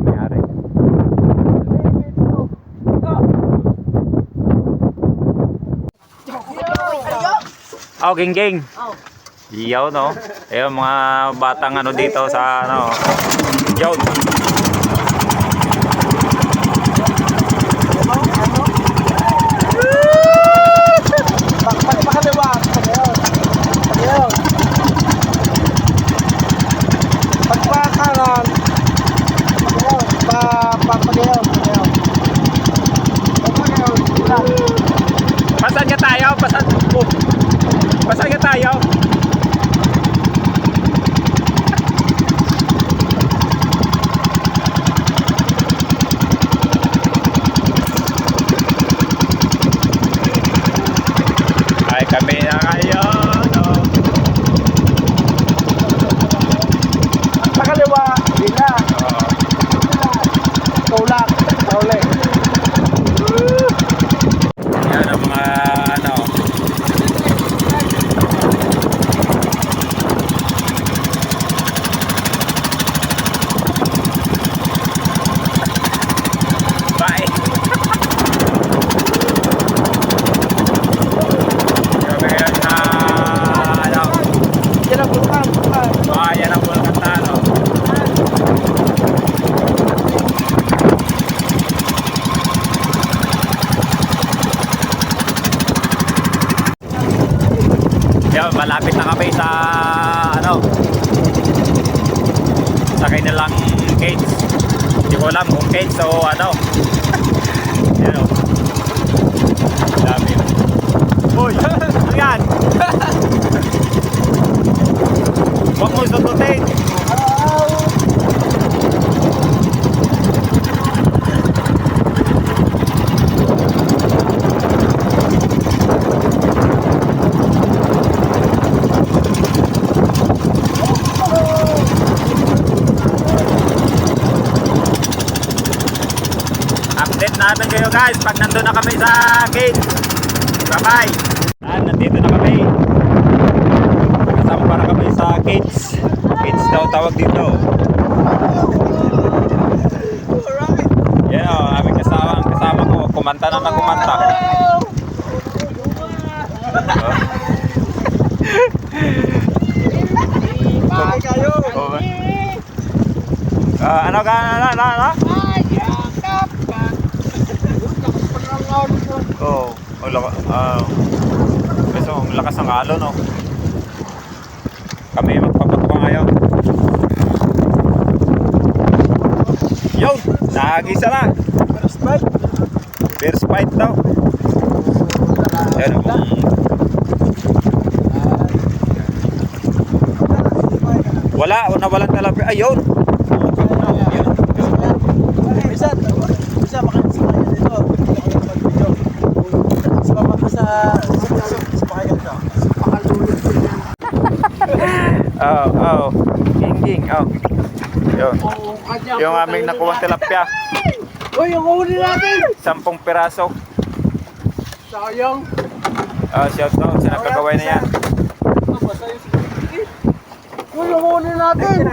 Mayari. Oh, ging-ging. Iyaw, no? Ayun, mga batang ano dito sa ano. Yun. Pasan ka tayo? Pasan ka tayo? Ay, kami na ngayon. Oh. Sa kaliwa, bila. Oh. Tulak. Tauli. Yan ang mga ano. Bye. Grabe yan na ano. Yan ang bulkan. Ah, yan ang bulkan talo. Yan, malapit na kami sa ano, sa kanilang cage. Hindi ko alam kung cage o ano. Yan o. Dami. Uy! Ano yan? Huwag mo sututin. Update natin kayo guys pag nandun na kami sa cage. Bye bye. Nandito na kami. Kasama na kami sa cage. Cage daw tawag dito. Yan o, aming kasama ko. Kumanta na kumanta. Bye kayo. Ano ka? Ano? Oh, kasi ang lakas ng alon, no? Kami magpapakuha ngayon. Yun! Nakagisa na! First fight daw. Yan o. Wala, nawalan talaga. Ayun! Bisa makan semuanya dito. Sama sa pahayan ka. Oh. Ging. Oh. Yun. Yung aming nakuha tilapia. Uy, yung huli natin. 10 piraso. Sayang. Shout out sa nagkagaway na yan. Uy, yung huli natin.